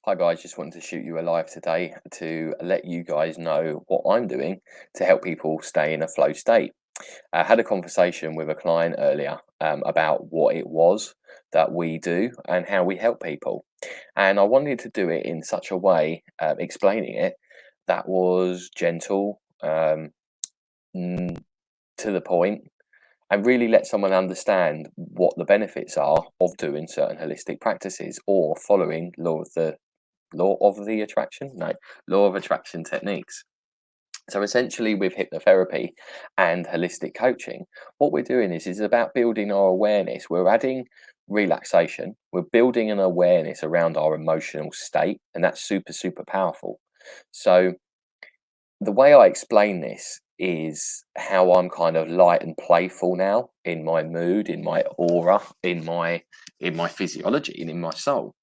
Hi guys, just wanted to shoot you a live today to let you guys know what I'm doing to help people stay in a flow state. I had a conversation with a client earlier about what it was that we do and how we help people. And I wanted to do it in such a way, explaining it, that was gentle, to the point, and really let someone understand what the benefits are of doing certain holistic practices or following law of attraction techniques. So essentially with hypnotherapy and holistic coaching, what we're doing is about building our awareness. We're adding relaxation, we're building an awareness around our emotional state, and that's super powerful. So the way I explain this is how I'm kind of light and playful now in my mood, in my aura, in my physiology and in my soul.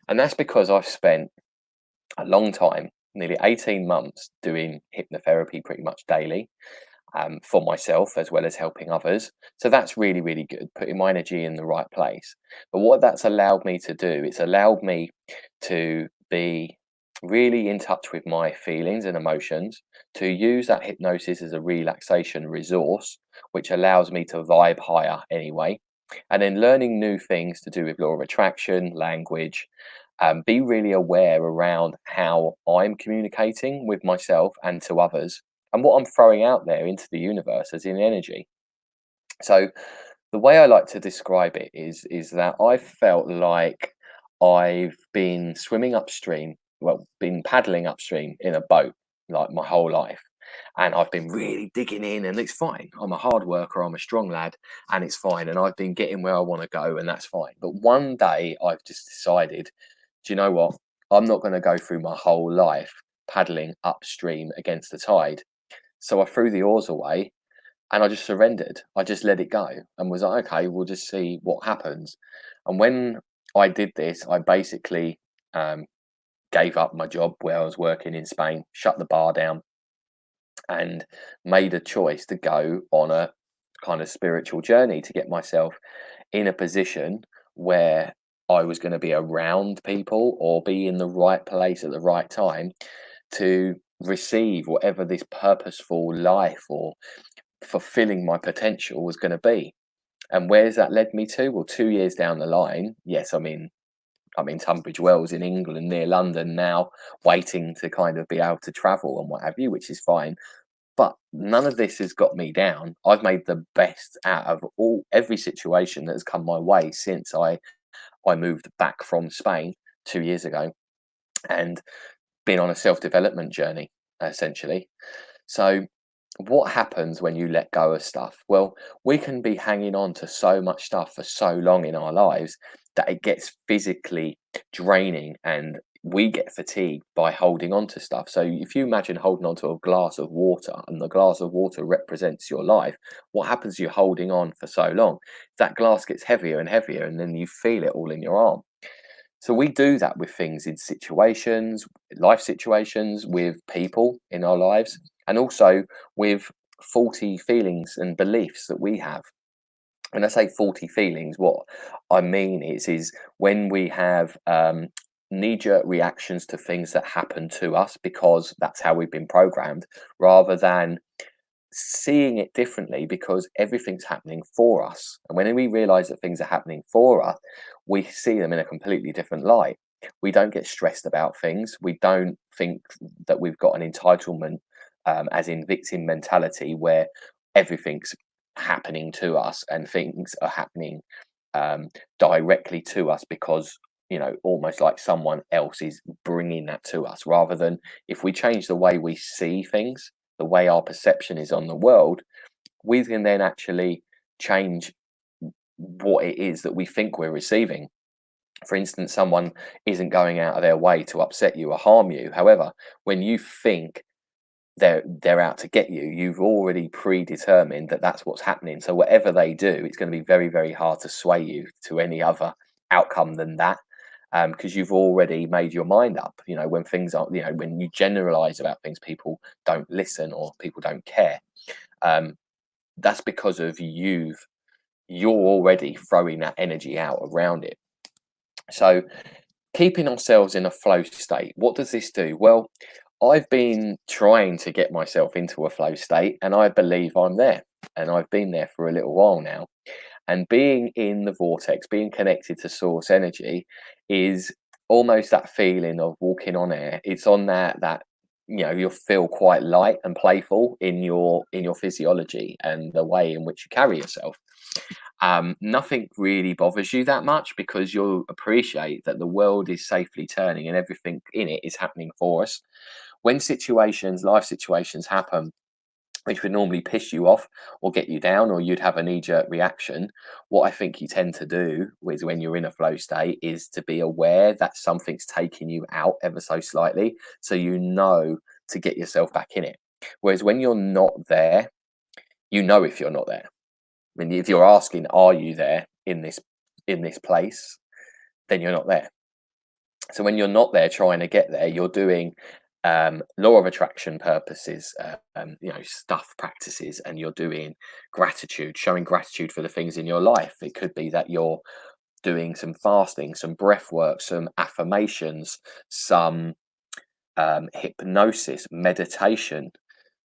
And that's because I've spent a long time, nearly 18 months, doing hypnotherapy pretty much daily, for myself as well as helping others. So that's really good, putting my energy in the right place. But what that's allowed me to do, it's allowed me to be really in touch with my feelings and emotions, to use that hypnosis as a relaxation resource, which allows me to vibe higher anyway. And then learning new things to do with law of attraction, language, be really aware around how I'm communicating with myself and to others, and what I'm throwing out there into the universe as in energy. So the way I like to describe it is that I felt like I've been swimming upstream, well, been paddling upstream in a boat like my whole life. And I've been really digging in, and it's fine. I'm a hard worker, I'm a strong lad, and it's fine. And I've been getting where I want to go, and that's fine. But one day I've just decided, do you know what? I'm not going to go through my whole life paddling upstream against the tide. So I threw the oars away and I just surrendered. I just let it go and was like, okay, we'll just see what happens. And when I did this, I basically um, gave up my job where I was working in Spain, shut the bar down, and made a choice to go on a kind of spiritual journey to get myself in a position where I was going to be around people or be in the right place at the right time to receive whatever this purposeful life or fulfilling my potential was going to be. And where's that led me to? Well, 2 years down the line, yes, I'm in Tunbridge Wells in England near London now, waiting to kind of be able to travel and what have you, which is fine. But none of this has got me down. I've made the best out of every situation that has come my way since I moved back from Spain 2 years ago and been on a self-development journey, essentially. So what happens when you let go of stuff? Well, we can be hanging on to so much stuff for so long in our lives that it gets physically draining and we get fatigued by holding on to stuff. So if you imagine holding on to a glass of water and the glass of water represents your life, what happens to you holding on for so long? That glass gets heavier and heavier and then you feel it all in your arm. So we do that with things in situations, life situations, with people in our lives, and also with faulty feelings and beliefs that we have. When I say faulty feelings, what I mean is when we have knee-jerk reactions to things that happen to us because that's how we've been programmed, rather than seeing it differently because everything's happening for us. And when we realize that things are happening for us, we see them in a completely different light. We don't get stressed about things. We don't think that we've got an entitlement, as in victim mentality, where everything's happening to us and things are happening directly to us because, almost like someone else is bringing that to us, rather than if we change the way we see things, the way our perception is on the world, we can then actually change what it is that we think we're receiving. For instance, someone isn't going out of their way to upset you or harm you. However, when you think they're out to get you, you've already predetermined that that's what's happening. So whatever they do, it's going to be very hard to sway you to any other outcome than that, because you've already made your mind up. When things are, when you generalize about things, people don't listen or people don't care. That's because of you're already throwing that energy out around it. So keeping ourselves in a flow state. What does this do? Well, I've been trying to get myself into a flow state, and I believe I'm there. And I've been there for a little while now. And being in the vortex, being connected to source energy, is almost that feeling of walking on air. It's on that you'll feel quite light and playful in your physiology and the way in which you carry yourself. Nothing really bothers you that much because you'll appreciate that the world is safely turning and everything in it is happening for us. When life situations happen, which would normally piss you off or get you down, or you'd have a knee jerk reaction, what I think you tend to do is when you're in a flow state is to be aware that something's taking you out ever so slightly. So you know to get yourself back in it. Whereas when you're not there, you know if you're not there. I mean, if you're asking, are you there in this place, then you're not there. So when you're not there trying to get there, you're doing law of attraction purposes, stuff practices, and you're doing gratitude, showing gratitude for the things in your life. It could be that you're doing some fasting, some breath work, some affirmations, some hypnosis, meditation.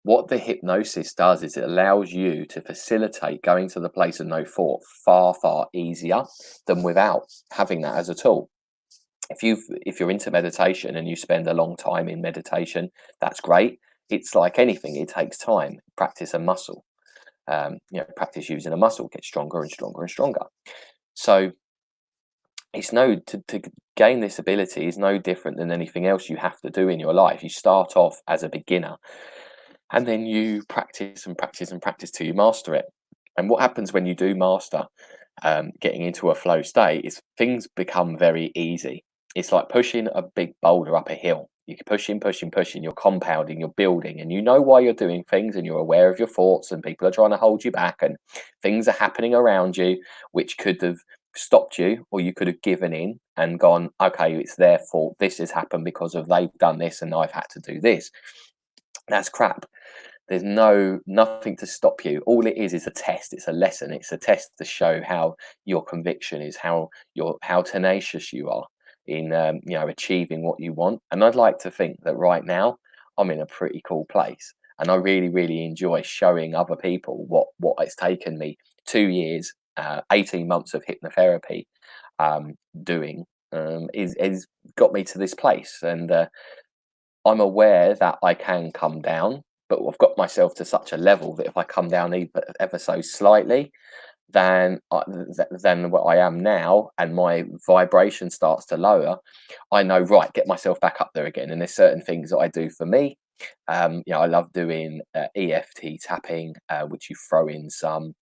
What the hypnosis does is it allows you to facilitate going to the place of no thought far, far easier than without having that as a tool. If you're into meditation and you spend a long time in meditation, that's great. It's like anything; it takes time. Practice a muscle. Practice using a muscle gets stronger and stronger and stronger. So it's to gain this ability is no different than anything else you have to do in your life. You start off as a beginner, and then you practice and practice and practice till you master it. And what happens when you do master getting into a flow state is things become very easy. It's like pushing a big boulder up a hill. You keep pushing, pushing, pushing, you're compounding, you're building, and you know why you're doing things, and you're aware of your thoughts, and people are trying to hold you back, and things are happening around you which could have stopped you, or you could have given in and gone, okay, it's their fault. This has happened because of they've done this and I've had to do this. That's crap. There's nothing to stop you. All it is a test. It's a lesson. It's a test to show how your conviction is, how tenacious you are in achieving what you want. And I'd like to think that right now I'm in a pretty cool place, and I really really enjoy showing other people what it's taken me 2 years, 18 months of hypnotherapy doing is got me to this place. And I'm aware that I can come down, but I've got myself to such a level that if I come down ever so slightly than what I am now, and my vibration starts to lower, I know, right, get myself back up there again. And there's certain things that I do for me. I love doing EFT tapping, which you throw in some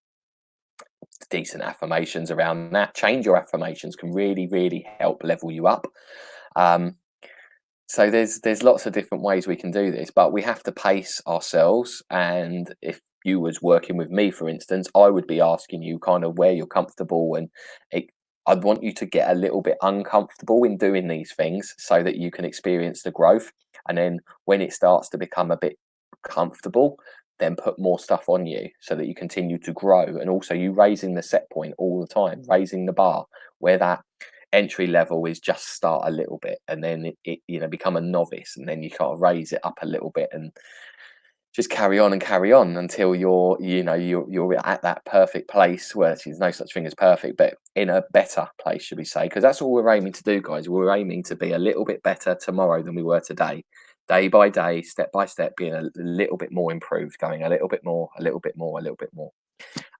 decent affirmations around that. Change your affirmations can really, really help level you up. So there's lots of different ways we can do this, but we have to pace ourselves. And if you was working with me, for instance, I would be asking you kind of where you're comfortable, and I'd want you to get a little bit uncomfortable in doing these things so that you can experience the growth. And then when it starts to become a bit comfortable, then put more stuff on you so that you continue to grow. And also you raising the set point all the time, raising the bar, where that entry level is just start a little bit, and then it become a novice, and then you kind of raise it up a little bit and just carry on and carry on until you're at that perfect place where there's no such thing as perfect, but in a better place, should we say, because that's all we're aiming to do, guys. We're aiming to be a little bit better tomorrow than we were today, day by day, step by step, being a little bit more improved, going a little bit more, a little bit more, a little bit more.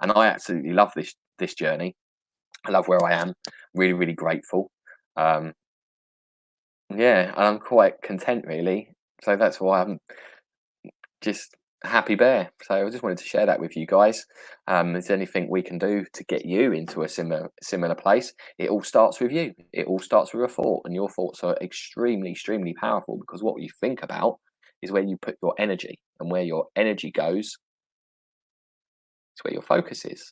And I absolutely love this journey. I love where I am. Really, really grateful. Um, yeah, and I'm quite content, really. So that's why I'm just a happy bear. So I just wanted to share that with you guys. Is there anything we can do to get you into a similar place? It all starts with you. It all starts with a thought, and your thoughts are extremely, extremely powerful, because what you think about is where you put your energy, and where your energy goes is where your focus is.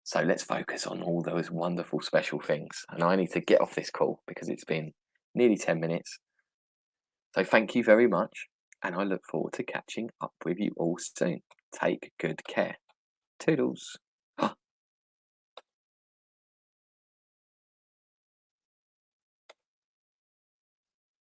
So let's focus on all those wonderful, special things. And I need to get off this call because it's been nearly 10 minutes. So thank you very much. And I look forward to catching up with you all soon. Take good care. Toodles.